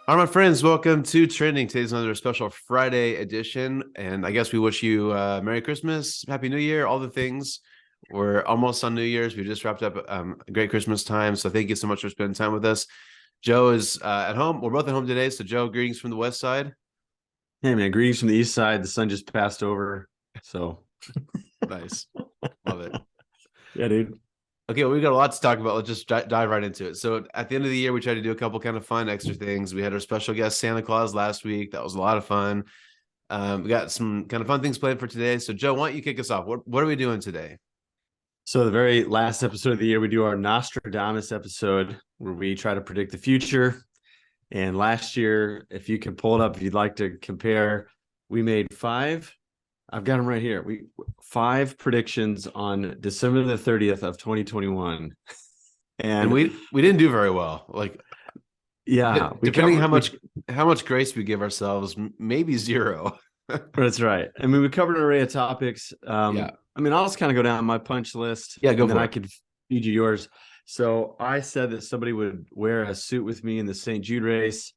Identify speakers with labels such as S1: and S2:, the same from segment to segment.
S1: All right, my friends, welcome to Trending. Today's another special Friday edition. And I guess we wish you Merry Christmas, Happy New Year, all the things. We're almost on New Year's. We just wrapped up a great Christmas time. So thank you so much for spending time with us. Joe is at home. We're both at home today. So, Joe, greetings from the West Side.
S2: Hey man, greetings from the east side. The sun just passed over. So
S1: Nice. Love it.
S2: yeah, dude.
S1: Okay, well, we got a lot to talk about. Let's just dive right into it. So at the end of the year, we tried to do a couple kind of fun extra things. We had our special guest Santa Claus last week. That was a lot of fun. We got some kind of fun things planned for today. So Joe, why don't you kick us off? What are we doing today?
S2: So the very last episode of the year, we do our Nostradamus episode where we try to predict the future. And last year, if you can pull it up, if you'd like to compare, we made five. I've got them right here. Five predictions on December the 30th of 2021.
S1: And
S2: And
S1: we didn't do very well. Like
S2: yeah,
S1: depending how much grace we give ourselves, maybe zero.
S2: that's right. I mean, we covered an array of topics.
S1: Yeah.
S2: I mean, I'll just kind of go down my punch list,
S1: Yeah, go
S2: and then
S1: for
S2: I
S1: it.
S2: could feed you yours. So I said that somebody would wear a suit with me in the St. Jude race.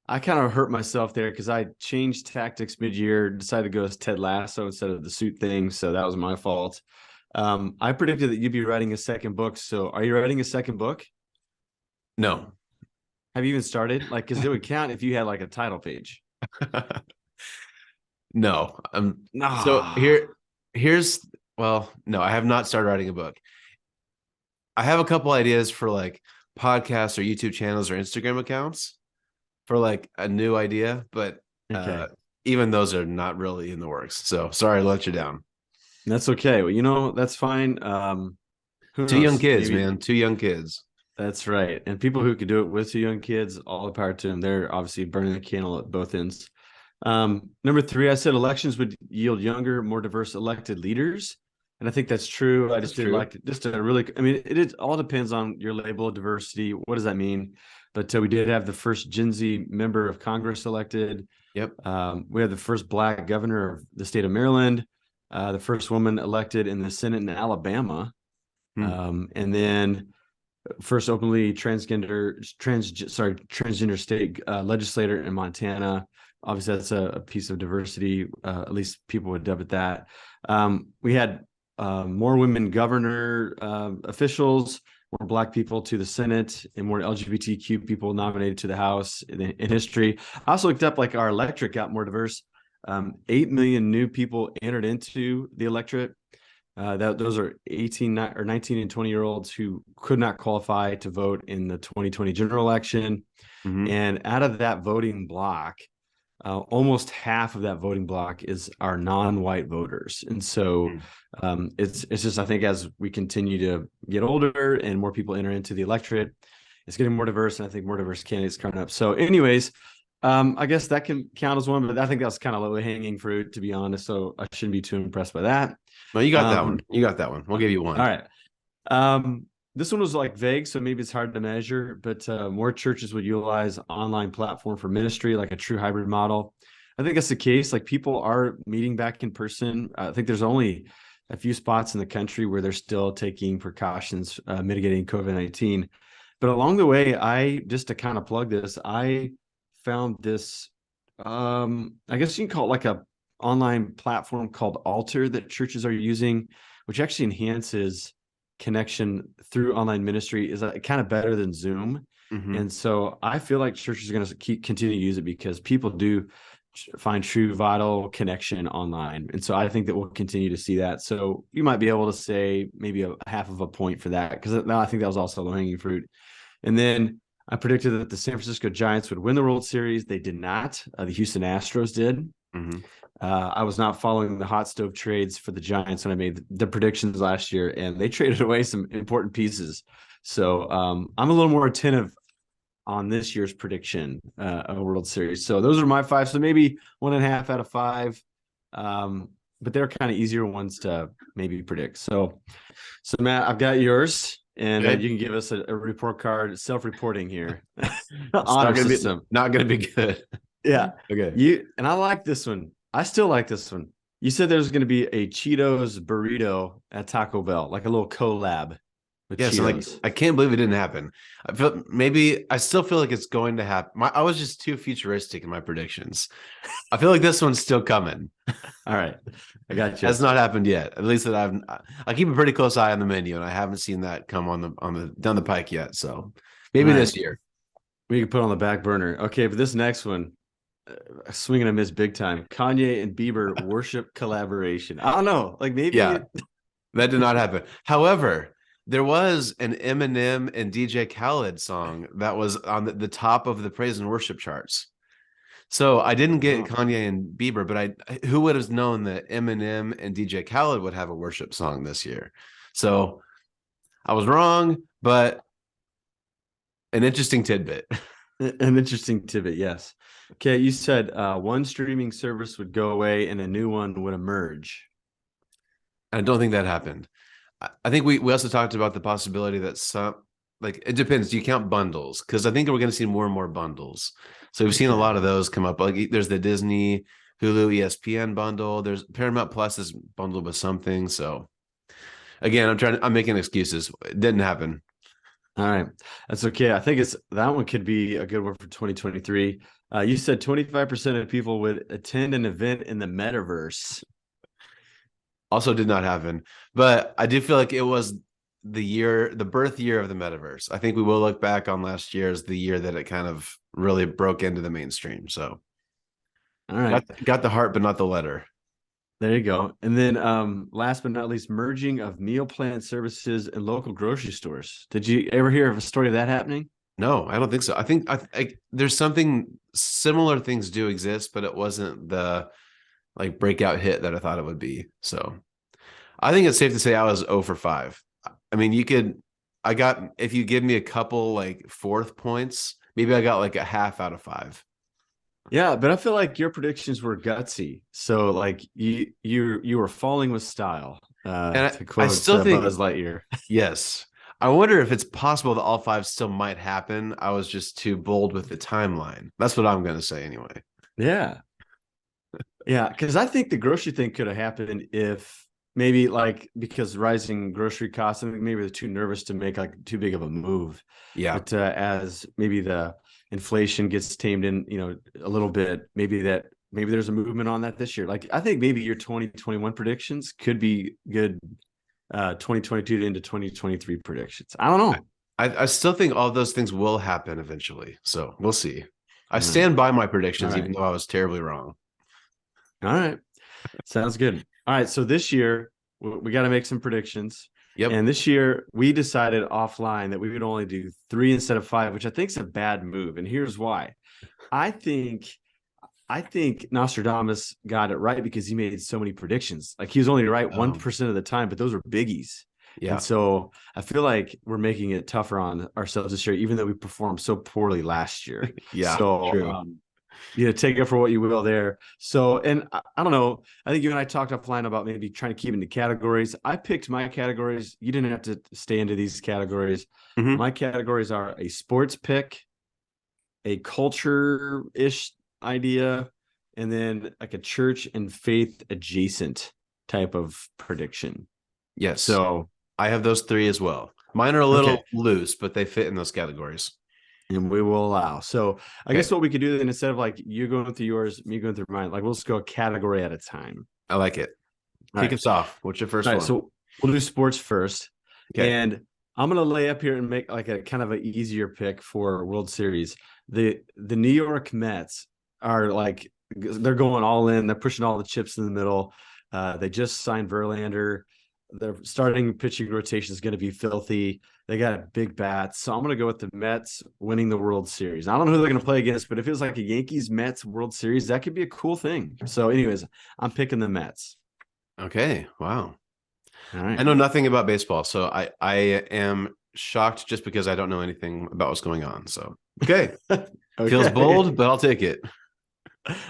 S2: I kind of hurt myself there because I changed tactics mid-year, decided to go as Ted Lasso instead of the suit thing. So that was my fault. I predicted that you'd be writing a second book. So are you writing a second book?
S1: No.
S2: Have you even started? Like, because it would count if you had like a title page.
S1: No. So
S2: No.
S1: here's well, no, I have not started writing a book. I have a couple ideas for like podcasts or YouTube channels or Instagram accounts for like a new idea, but
S2: Okay.
S1: even those are not really in the works. So sorry to let you down.
S2: That's okay. Well, that's fine. Who
S1: Two young
S2: knows?
S1: kids,
S2: Maybe
S1: man. Two young kids.
S2: that's right. And people who could do it with two young kids, all the power to them. They're obviously burning the candle at both ends. Number three, I said elections would yield younger, more diverse elected leaders. And I think that's true. I
S1: That's
S2: just did
S1: true.
S2: like just a really, I mean, it all depends on your label of diversity. What does that mean? But we did have the first Gen Z member of Congress elected.
S1: Yep.
S2: We had the first Black governor of the state of Maryland, the first woman elected in the Senate in Alabama,
S1: Hmm.
S2: and then first openly transgender state legislator in Montana. Obviously, that's a piece of diversity. At least people would dub it that. We had more women governor officials, more Black people to the Senate, and more LGBTQ people nominated to the House in history. I also looked up like our electorate got more diverse. 8 million new people entered into the electorate. Those are 18 or 19 and 20-year-olds who could not qualify to vote in the 2020 general election.
S1: Hmm.
S2: And out of that voting block, almost half of that voting block is our non-white voters. And so it's just, I think, as we continue to get older and more people enter into the electorate, it's getting more diverse, and I think more diverse candidates coming up. So anyways, I guess that can count as one, but I think that's kind of low hanging fruit, to be honest. So I shouldn't be too impressed by that.
S1: No, you got that one.
S2: Um,
S1: You got that one. We'll give you
S2: all
S1: one.
S2: right. This one was like vague, so maybe it's hard to measure, but more churches would utilize online platform for ministry, like a true hybrid model. I think that's the case. Like people are meeting back in person. I think there's only a few spots in the country where they're still taking precautions, mitigating COVID-19. But along the way, just to kind of plug this, I found this, I guess you can call it like a online platform called Alter that churches are using, which actually enhances connection through online ministry, is kind of better than Zoom.
S1: Hmm.
S2: And so I feel like churches are going to continue to use it because people do find true vital connection online. And so I think that we'll continue to see that. So you might be able to say maybe a half of a point for that, because I think that was also low hanging fruit. And then I predicted that the San Francisco Giants would win the World Series. They did not. The Houston Astros did.
S1: Hmm.
S2: I was not following the hot stove trades for the Giants when I made the predictions last year, and they traded away some important pieces. So I'm a little more attentive on this year's prediction of World Series. So those are my five. So maybe 1.5 out of 5. But they're kind of easier ones to maybe predict. So Matt, I've got yours, and
S1: Okay.
S2: you can give us a report card, self-reporting here,
S1: It's not
S2: honor
S1: gonna be
S2: system.
S1: not gonna be good.
S2: Yeah,
S1: Okay.
S2: and I like this one. I still like this one. You said there's going to be a Cheetos burrito at Taco Bell, like a little collab. with
S1: Yes, and like
S2: Cheetos.
S1: I can't believe it didn't happen. I still feel like it's going to happen. I was just too futuristic in my predictions. I feel like this one's still coming.
S2: All right, I got you.
S1: Has not happened yet. At least that I keep a pretty close eye on the menu, and I haven't seen that come on the down the pike yet. So
S2: All
S1: maybe
S2: right,
S1: this year.
S2: we can put on the back burner. Okay, but this next one, swinging a miss big time. Kanye and Bieber worship collaboration. I don't know, like maybe.
S1: Yeah, that did not happen. However, there was an Eminem and DJ Khaled song that was on the top of the praise and worship charts. So I didn't get
S2: Oh,
S1: Kanye and Bieber, but who would have known that Eminem and DJ Khaled would have a worship song this year? So I was wrong, but an interesting tidbit.
S2: an interesting tidbit, yes. Okay, you said one streaming service would go away and a new one would emerge.
S1: I don't think that happened. I think we also talked about the possibility that some, like, it depends. Do you count bundles? Because I think we're going to see more and more bundles. So we've seen a
S2: Okay.
S1: lot of those come up. Like there's the Disney, Hulu, ESPN bundle. There's Paramount Plus is bundled with something. So again, I'm making excuses. It didn't happen.
S2: All right. That's okay. I think it's that one could be a good one for 2023. You said 25% of people would attend an event in the metaverse.
S1: Also did not happen. But I do feel like it was the birth year of the metaverse. I think we will look back on last year as the year that it kind of really broke into the mainstream. So
S2: All right.
S1: got the heart, but not the letter.
S2: There you go. And then last but not least, merging of meal plan services and local grocery stores. Did you ever hear of a story of that happening?
S1: No, I don't think so. I think there's something similar things do exist, but it wasn't the like breakout hit that I thought it would be. So I think it's safe to say I was 0 for 5. I mean, if you give me a couple like fourth points, maybe I got like a half out of 5.
S2: Yeah, but I feel like your predictions were gutsy. So like you were falling with style,
S1: And
S2: to
S1: I
S2: quote
S1: still think,
S2: Buzz Lightyear.
S1: yes. I wonder if it's possible that all 5 still might happen. I was just too bold with the timeline. That's what I'm going to say anyway.
S2: Yeah. Yeah, because I think the grocery thing could have happened if maybe like because rising grocery costs, I think maybe they're too nervous to make like too big of a move.
S1: Yeah.
S2: But as maybe the inflation gets tamed in, a little bit, maybe there's a movement on that this year. Like I think maybe your 2021 predictions could be good 2022 into 2023 predictions. I don't know.
S1: I still think all those things will happen eventually. So we'll see. I
S2: All right.
S1: stand by my
S2: All
S1: predictions,
S2: right.
S1: even though I was terribly wrong.
S2: All right. Sounds good. All right. So this year we got to make some predictions.
S1: Yep.
S2: And this year we decided offline that we would only do 3 instead of 5, which I think is a bad move. And here's why. I think Nostradamus got it right because he made so many predictions. Like he was only right 1% of the time, but those were biggies.
S1: Yeah.
S2: And so I feel like we're making it tougher on ourselves this year, even though we performed so poorly last year.
S1: Yeah.
S2: So
S1: True.
S2: take it for what you will there. So, and I don't know. I think you and I talked offline about maybe trying to keep into categories. I picked my categories. You didn't have to stay into these categories.
S1: Mhm.
S2: My categories are a sports pick, a culture-ish idea, and then like a church and faith adjacent type of prediction.
S1: Yes.
S2: So
S1: I have those 3 as well. Mine are a little
S2: okay.
S1: loose, but they fit in those categories.
S2: And we will allow. So I guess what we could do then, instead of like you going through yours, me going through mine, like we'll just go a category at a time.
S1: I like it. Kick us off. What's your first
S2: All
S1: one?
S2: right, so we'll do sports first.
S1: Okay.
S2: And I'm gonna lay up here and make like a kind of an easier pick for World Series. The New York Mets are like they're going all in, they're pushing all the chips in the middle. They just signed Verlander. Their starting pitching rotation is going to be filthy. They got big bats. So I'm going to go with the Mets winning the World Series. I don't know who they're going to play against, but if it was like a Yankees-Mets World Series, that could be a cool thing. So anyways, I'm picking the Mets.
S1: Okay. Wow.
S2: All right.
S1: I know nothing about baseball, so I am shocked just because I don't know anything about what's going on. So, okay. Feels bold, but I'll take it.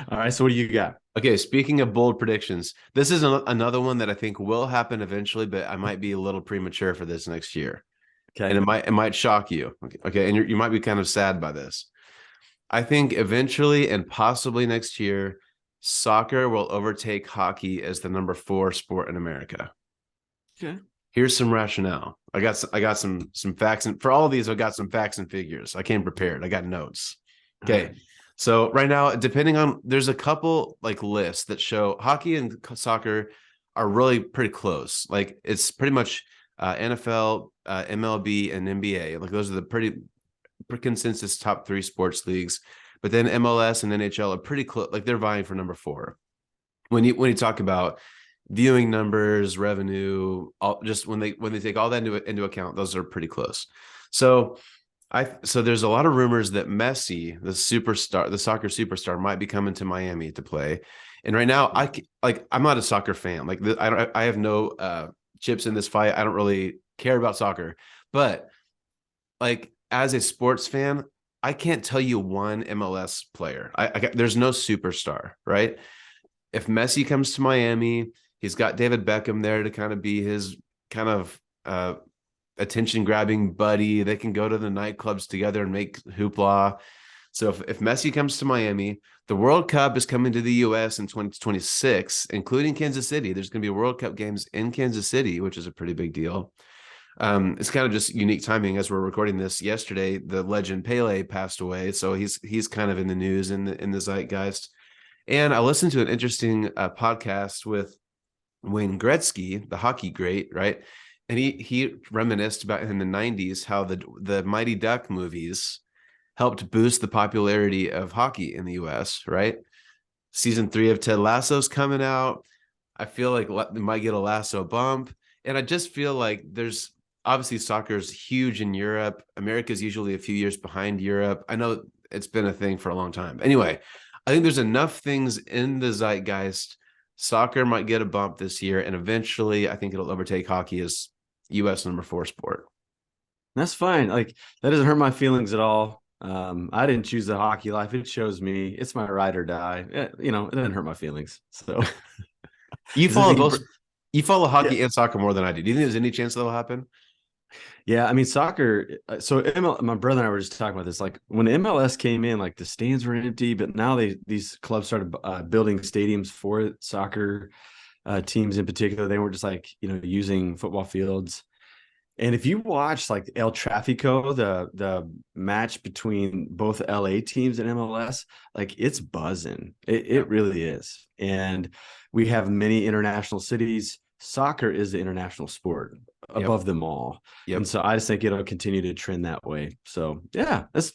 S2: All right. So what do you got?
S1: Okay, speaking of bold predictions, this is another one that I think will happen eventually, but I might be a little premature for this next year.
S2: Okay.
S1: And it might shock you. Okay, and you might be kind of sad by this. I think eventually and possibly next year, soccer will overtake hockey as the number 4 sport in America.
S2: Okay.
S1: Here's some rationale. I got some facts, and for all of these, I got some facts and figures. I came prepared. I got notes.
S2: All
S1: Okay.
S2: right.
S1: So right now, depending on, there's a couple like lists that show hockey and soccer are really pretty close. Like it's pretty much NFL, MLB, and NBA. Like those are the pretty consensus top three sports leagues. But then MLS and NHL are pretty close. Like they're vying for number four. When you talk about viewing numbers, revenue, all, just when they take all that into account, those are pretty close. So so there's a lot of rumors that Messi, the superstar, the soccer superstar, might be coming to Miami to play. And right now, I'm not a soccer fan. Like I have no chips in this fight. I don't really care about soccer, but like as a sports fan, I can't tell you one MLS player. There's no superstar, right? If Messi comes to Miami, he's got David Beckham there to kind of be his kind of attention grabbing buddy. They can go to the nightclubs together and make hoopla. So if Messi comes to Miami, the World Cup is coming to the US in 2026, including Kansas City. There's going to be World Cup games in Kansas City, which is a pretty big deal. It's kind of just unique timing as we're recording this. Yesterday, the legend Pele passed away, so he's kind of in the news in the zeitgeist. And I listened to an interesting podcast with Wayne Gretzky, the hockey great, right? And he reminisced about in the 90s how the Mighty Duck movies helped boost the popularity of hockey in the US, right? Season 3 of Ted Lasso's coming out. I feel like they might get a Lasso bump. And I just feel like there's obviously soccer is huge in Europe. America's usually a few years behind Europe. I know it's been a thing for a long time. Anyway, I think there's enough things in the zeitgeist. Soccer might get a bump this year, and eventually I think it'll overtake hockey as US number 4 sport.
S2: That's fine. Like that doesn't hurt my feelings at all. I didn't choose the hockey life. It chose me. It's my ride or die. It doesn't hurt my feelings. So
S1: You
S2: does it
S1: follow
S2: make
S1: both. You follow
S2: yeah.
S1: hockey and soccer more than I do. Do you think there's any chance that'll happen?
S2: Yeah, I mean soccer. So my brother and I were just talking about this. Like when MLS came in, like the stands were empty, but now these clubs started building stadiums for soccer teams in particular. They weren't just like using football fields. And if you watch like El Tráfico, the match between both LA teams and MLS, like it's buzzing. It really is. And we have many international cities. Soccer is the international sport above them all.
S1: Yep.
S2: And so I just think it'll continue to trend that way. So yeah, that's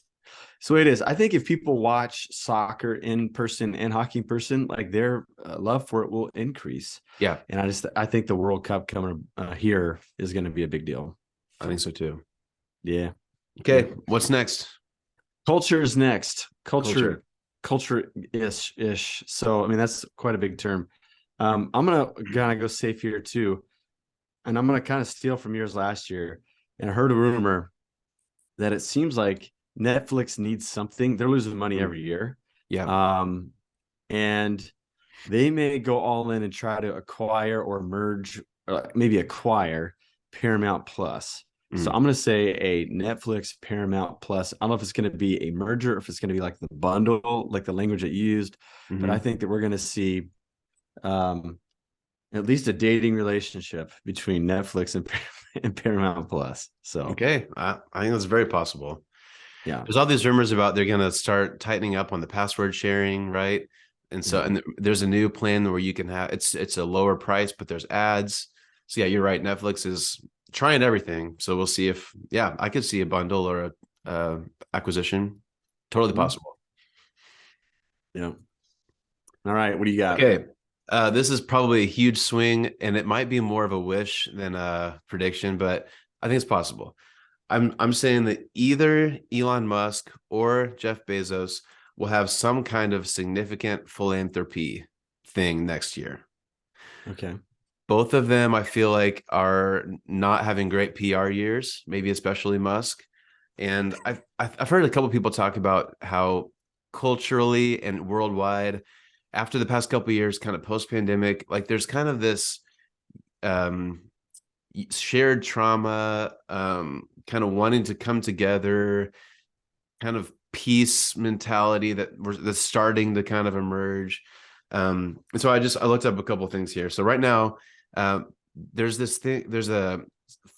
S2: the way it is. I think if people watch soccer in person and hockey in person, like their love for it will increase.
S1: Yeah.
S2: And I think the World Cup coming here is going to be a big deal.
S1: I think so too.
S2: Yeah.
S1: Okay.
S2: Yeah.
S1: What's next?
S2: Culture is next. Culture ish. So, I mean, that's quite a big term. I'm going to kind of go safe here too. And I'm going to kind of steal from yours last year. And I heard a rumor that it seems like Netflix needs something. They're losing money every year.
S1: Yeah.
S2: And they may go all in and try to acquire or merge, or maybe acquire Paramount Plus. So I'm going to say a Netflix Paramount Plus. I don't know if it's going to be a merger or if it's going to be like the bundle, like the language that you used. But I think that we're going to see at least a dating relationship between Netflix and Paramount Plus. So
S1: okay, I think that's very possible.
S2: Yeah,
S1: there's all these rumors about they're going to start tightening up on the password sharing, right? And so, and there's a new plan where you can have it's a lower price, but there's ads. So yeah, you're right. Netflix is trying everything. So we'll see if I could see a bundle or a acquisition. Totally possible.
S2: Yeah. All right. What do you got?
S1: Okay. This is probably a huge swing, and it might be more of a wish than a prediction, but I think it's possible. I'm saying that either Elon Musk or Jeff Bezos will have some kind of significant philanthropy thing next year.
S2: Okay.
S1: Both of them, I feel like, are not having great PR years, maybe especially Musk. And I've heard a couple of people talk about how culturally and worldwide, after the past couple of years, kind of post-pandemic, like there's kind of this shared trauma, kind of wanting to come together, kind of peace mentality that's starting to kind of emerge. And so I looked up a couple of things here. So right now, there's this thing, there's a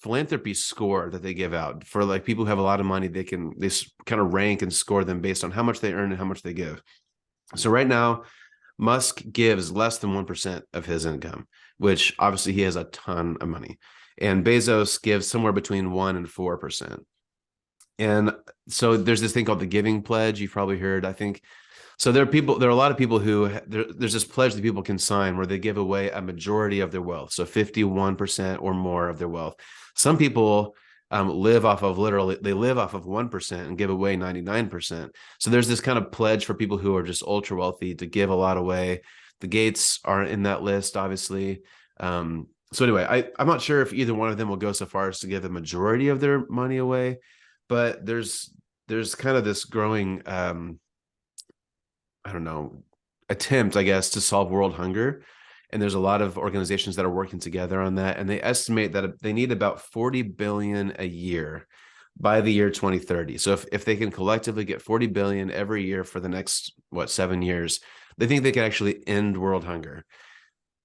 S1: philanthropy score that they give out for like people who have a lot of money. They kind of rank and score them based on how much they earn and how much they give. So right now, Musk gives less than 1% of his income, which obviously he has a ton of money. And Bezos gives somewhere between 1 and 4%. And so there's this thing called the giving pledge. You've probably heard, I think. So there are a lot of people who there's this pledge that people can sign where they give away a majority of their wealth. So 51% or more of their wealth. Some people live off of 1% and give away 99%. So there's this kind of pledge for people who are just ultra wealthy to give a lot away. The Gates are in that list, obviously. So anyway, I'm not sure if either one of them will go so far as to give a majority of their money away, but there's kind of this growing, I don't know, attempt, I guess, to solve world hunger. And there's a lot of organizations that are working together on that. And they estimate that they need about 40 billion a year by the year 2030. So if they can collectively get 40 billion every year for the next, 7 years, they think they can actually end world hunger.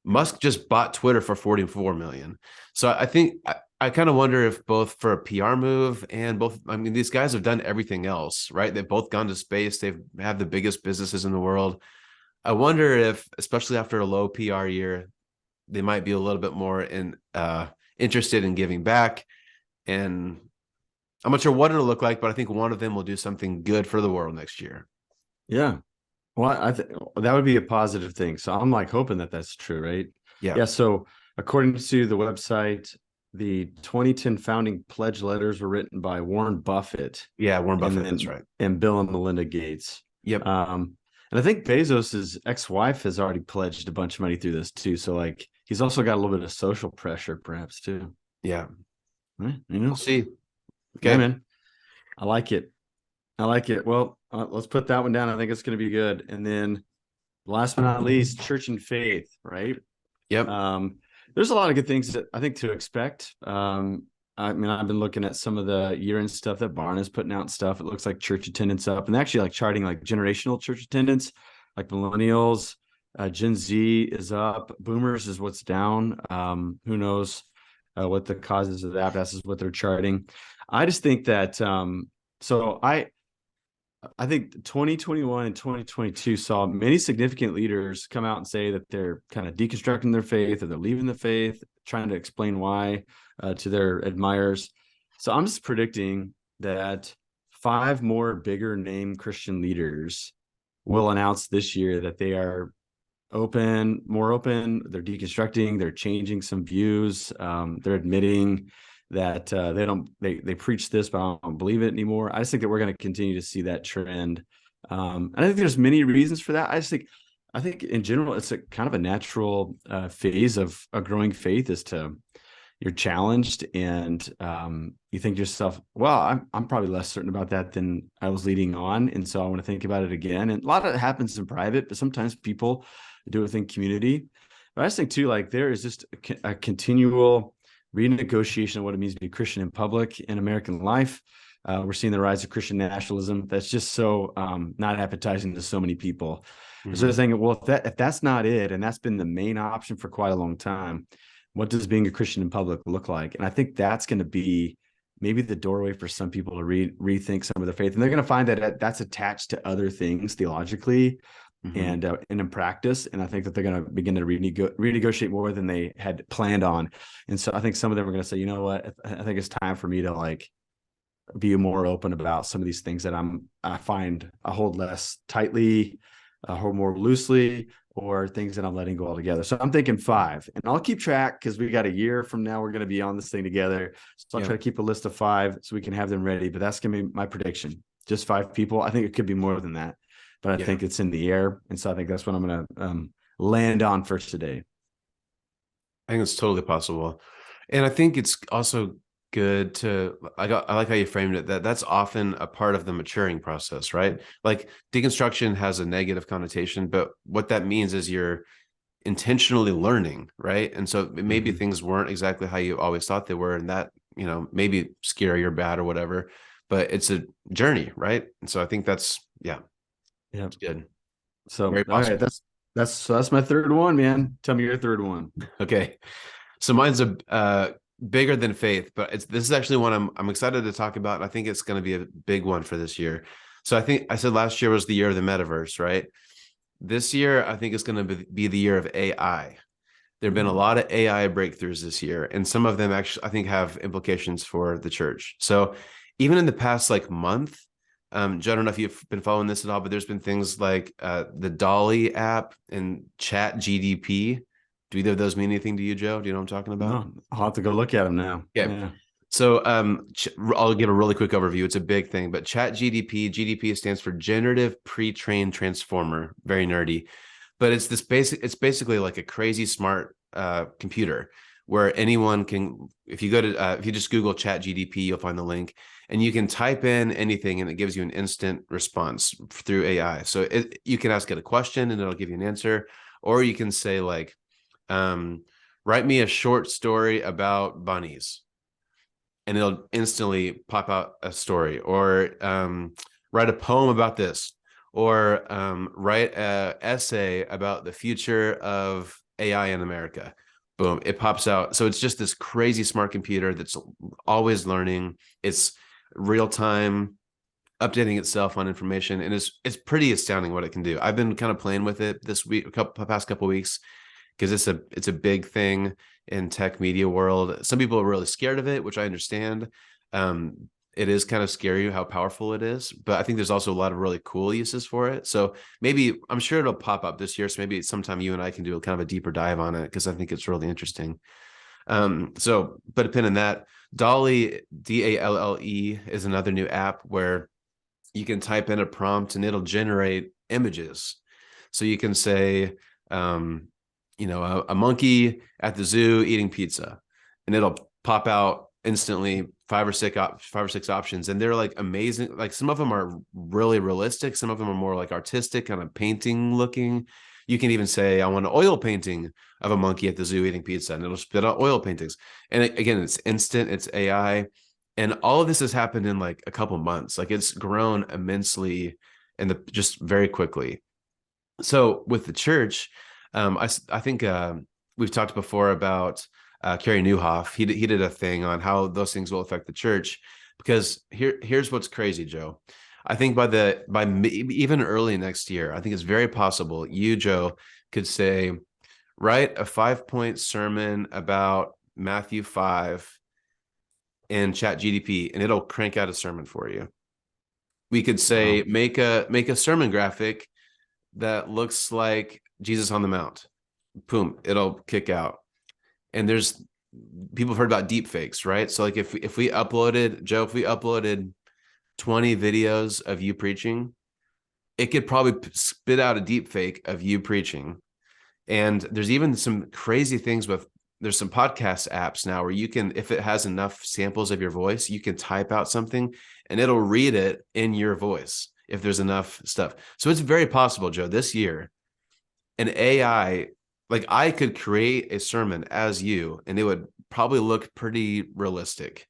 S1: Musk just bought Twitter for 44 million. So I think I kind of wonder if both for a PR move and both, I mean, these guys have done everything else, right? They've both gone to space. They have the biggest businesses in the world. I wonder if, especially after a low PR year, they might be a little bit more interested in giving back. And I'm not sure what it'll look like, but I think one of them will do something good for the world next year.
S2: Yeah. Well, that would be a positive thing. So I'm like hoping that that's true, right?
S1: Yeah.
S2: Yeah. So according to the website, the 2010 founding pledge letters were written by Warren Buffett.
S1: Yeah, Warren Buffett, that's right.
S2: And Bill and Melinda Gates.
S1: Yep.
S2: And I think Bezos's ex-wife has already pledged a bunch of money through this too. So like he's also got a little bit of social pressure, perhaps too.
S1: Yeah.
S2: Right? We'll
S1: see. Okay,
S2: yeah, man. I like it. Well, let's put that one down. I think it's going to be good. And then last but not least, church and faith, right?
S1: Yep.
S2: There's a lot of good things that I think to expect. I mean, I've been looking at some of the year-end stuff that Barna's putting out stuff. It looks like church attendance up, and actually like charting like generational church attendance, like millennials, Gen Z is up, boomers is what's down. Who knows what the causes of that? That's what they're charting. I just think that I think 2021 and 2022 saw many significant leaders come out and say that they're kind of deconstructing their faith or they're leaving the faith, trying to explain why to their admirers. So I'm just predicting that 5 more bigger name Christian leaders will announce this year that they are more open. They're deconstructing, they're changing some views. They're admitting that they preach this, but I don't believe it anymore. I just think that we're going to continue to see that trend. And I think there's many reasons for that. I think in general, it's a kind of a natural phase of a growing faith is to you're challenged and you think to yourself, well, I'm probably less certain about that than I was leading on. And so I want to think about it again. And a lot of it happens in private, but sometimes people do it within community. But I just think too, like there is just a continual renegotiation of what it means to be Christian in public in American life. We're seeing the rise of Christian nationalism. That's just so not appetizing to so many people. Mm-hmm. So they're saying, well, if that's not it, and that's been the main option for quite a long time, what does being a Christian in public look like? And I think that's going to be maybe the doorway for some people to rethink some of their faith. And they're going to find that that's attached to other things theologically and in practice. And I think that they're going to begin to renegotiate more than they had planned on. And so I think some of them are going to say, you know what, I think it's time for me to like be more open about some of these things that I find I hold less tightly, hold more loosely, or things that I'm letting go altogether. So I'm thinking 5, and I'll keep track because we got a year from now, we're going to be on this thing together. So I'll try to keep a list of 5 so we can have them ready, but that's going to be my prediction. Just 5 people. I think it could be more than that, but I think it's in the air. And so I think that's what I'm going to land on for today.
S1: I think it's totally possible. And I think it's also good to, I like how you framed it, that's often a part of the maturing process, right? Like deconstruction has a negative connotation, but what that means is you're intentionally learning, right? And so maybe things weren't exactly how you always thought they were, and that, maybe scary or bad or whatever, but it's a journey, right? And so I think that's it's good.
S2: So all right, that's my third one, man. Tell me your third one.
S1: Okay. So mine's a bigger than faith, but this is actually one I'm excited to talk about. And I think it's going to be a big one for this year. So I think I said last year was the year of the metaverse, right? This year, I think it's going to be the year of AI. There have been a lot of AI breakthroughs this year, and some of them actually, I think, have implications for the church. So even in the past like month, Joe, I don't know if you've been following this at all, but there's been things like the Dolly app and Chat GDP. Do either of those mean anything to you, Joe? Do you know what I'm talking about?
S2: No, I'll have to go look at them now.
S1: Yeah. So I'll give a really quick overview. It's a big thing, but Chat GDP stands for Generative Pre-trained Transformer. Very nerdy, but it's basically like a crazy smart computer where anyone can, if you just Google Chat GDP, you'll find the link, and you can type in anything and it gives you an instant response through AI. So you can ask it a question and it'll give you an answer, or you can say like, write me a short story about bunnies, and it'll instantly pop out a story, or write a poem about this, or write an essay about the future of AI in America. Boom, it pops out. So it's just this crazy smart computer that's always learning. It's real time, updating itself on information, and it's pretty astounding what it can do. I've been kind of playing with it this week, past couple weeks, because it's a big thing in tech media world. Some people are really scared of it, which I understand. It is kind of scary how powerful it is, but I think there's also a lot of really cool uses for it. So maybe, I'm sure it'll pop up this year. So maybe sometime you and I can do kind of a deeper dive on it, because I think it's really interesting. So put a pin in that. Dolly, DALLE, is another new app where you can type in a prompt and it'll generate images. So you can say, a monkey at the zoo eating pizza, and it'll pop out instantly five or six options, and they're like amazing. Like some of them are really realistic, some of them are more like artistic, kind of painting looking. You can even say, I want an oil painting of a monkey at the zoo eating pizza, and it'll spit out oil paintings. And again, it's instant, it's AI, and all of this has happened in like a couple months. Like it's grown immensely and just very quickly. So with the church, I think we've talked before about Kerry Newhoff. He did a thing on how those things will affect the church, because here's what's crazy, Joe. I think by even early next year, I think it's very possible you, Joe, could say, write a 5-point sermon about Matthew 5 in Chat GDP, and it'll crank out a sermon for you. We could say, make a sermon graphic that looks like Jesus on the Mount. Boom, it'll kick out. And there's people have heard about deep fakes, right? So like if we uploaded, Joe, if we uploaded 20 videos of you preaching, it could probably spit out a deep fake of you preaching. And there's even some crazy things there's some podcast apps now where you can, if it has enough samples of your voice, you can type out something and it'll read it in your voice if there's enough stuff. So it's very possible, Joe, this year, an AI, like I could create a sermon as you, and it would probably look pretty realistic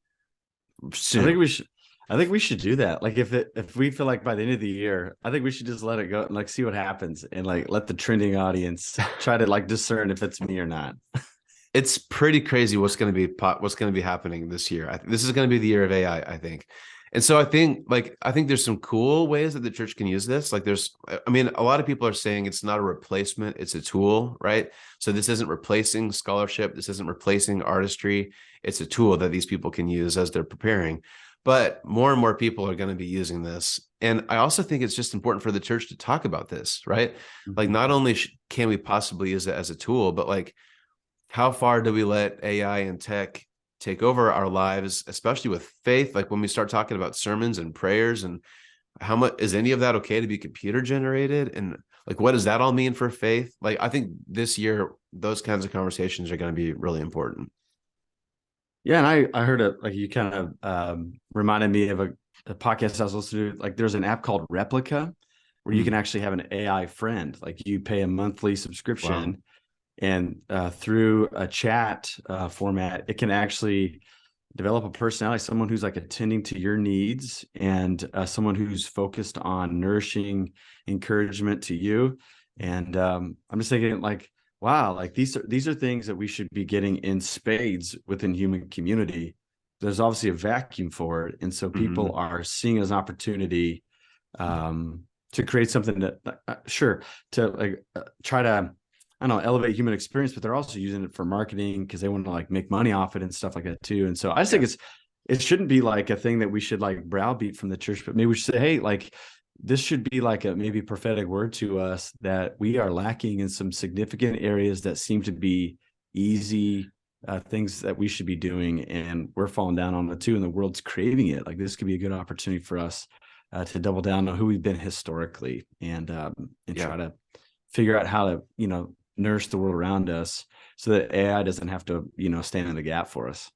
S1: soon.
S2: I think we should do that. Like if we feel like by the end of the year, I think we should just let it go and like see what happens, and like let the trending audience try to like discern if it's me or not.
S1: It's pretty crazy what's going to be happening this year. This is going to be the year of AI, I think. And so I think there's some cool ways that the church can use this. Like a lot of people are saying it's not a replacement, it's a tool, right? So this isn't replacing scholarship. This isn't replacing artistry. It's a tool that these people can use as they're preparing. But more and more people are going to be using this. And I also think it's just important for the church to talk about this, right? Mm-hmm. Like not only can we possibly use it as a tool, but like how far do we let AI and tech take over our lives, especially with faith? Like when we start talking about sermons and prayers, and how much is any of that okay to be computer generated? And like, what does that all mean for faith? Like, I think this year, those kinds of conversations are going to be really important.
S2: Yeah. And I heard it, like you kind of reminded me of a podcast I was listening to. Like there's an app called Replica where you can actually have an AI friend. Like you pay a monthly subscription. Wow. And through a chat format, it can actually develop a personality, someone who's like attending to your needs, and someone who's focused on nourishing encouragement to you. And I'm just thinking, like, wow, like these are things that we should be getting in spades within human community. There's obviously a vacuum for it, and so people
S1: Mhm.
S2: are seeing it as an opportunity to create something that sure, to like try to, I don't know, elevate human experience, but they're also using it for marketing because they want to like make money off it and stuff like that too. And so I just
S1: Yeah.
S2: think it shouldn't be like a thing that we should like browbeat from the church, but maybe we should say, hey, like this should be like a maybe prophetic word to us that we are lacking in some significant areas that seem to be easy things that we should be doing, and we're falling down on it too, and the world's craving it. Like this could be a good opportunity for us to double down on who we've been historically, and
S1: Yeah.
S2: try to figure out how to nourish the world around us so that AI doesn't have to stand in the gap for us.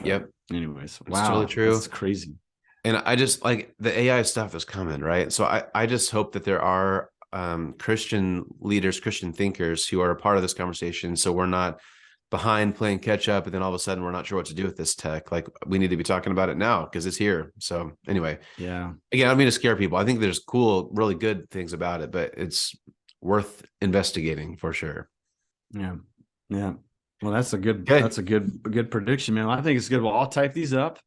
S1: Yep.
S2: Anyways,
S1: It's totally
S2: wow, that's
S1: true.
S2: crazy.
S1: And I just like the AI stuff is coming, right? So I just hope that there are Christian leaders, Christian thinkers who are a part of this conversation. So we're not behind playing catch up, and then all of a sudden we're not sure what to do with this tech. Like we need to be talking about it now because it's here. So anyway,
S2: Yeah,
S1: again, I don't mean to scare people. I think there's cool, really good things about it, but it's worth investigating for sure.
S2: yeah, yeah. Well, that's a good
S1: Okay.
S2: that's a good prediction, man. I think it's good. Well, I'll type these up,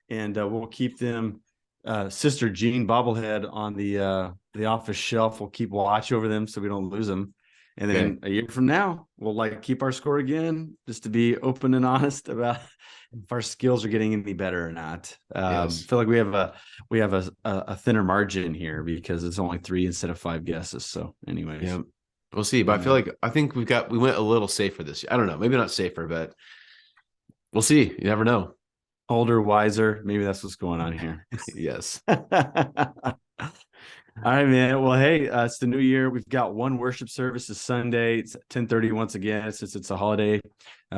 S2: and we'll keep them. Sister Jean bobblehead on the office shelf. We'll keep watch over them so we don't lose them. And
S1: Okay.
S2: then a year from now, we'll like keep our score again, just to be open and honest about if our skills are getting any better or not.
S1: Yes.
S2: Feel like we have a thinner margin here because it's only 3 instead of 5 guesses. So, anyways,
S1: Yeah. We'll see. But I think we went a little safer this year. I don't know. Maybe not safer, but we'll see. You never know.
S2: older, wiser. Maybe that's what's going on here.
S1: Yes.
S2: All right, man. Well, hey, it's the new year. We've got one worship service this Sunday. It's at 10:30 once again, since it's a holiday.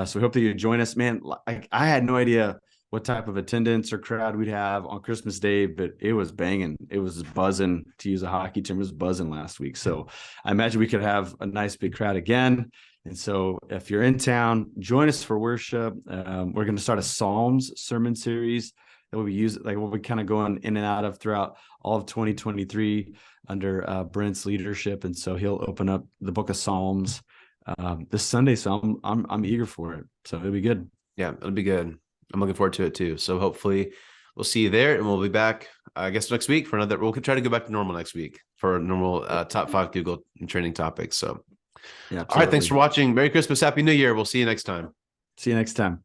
S2: So we hope that you join us, man. I had no idea what type of attendance or crowd we'd have on Christmas Day, but it was banging. It was buzzing, to use a hockey term. It was buzzing last week. So I imagine we could have a nice big crowd again. And so if you're in town, join us for worship. We're going to start a Psalms sermon series that we'll be kind of going in and out of throughout all of 2023 under Brent's leadership. And so he'll open up the book of Psalms this Sunday. So I'm eager for it. So it'll be good.
S1: Yeah, it'll be good. I'm looking forward to it too. So hopefully we'll see you there, and we'll be back, I guess, next week for another. We'll try to go back to normal next week for a normal top 5 Google training topics. So,
S2: Yeah,
S1: all right. Thanks
S2: absolutely.
S1: for watching. Merry Christmas. Happy New Year. We'll see you next time.
S2: See you next time.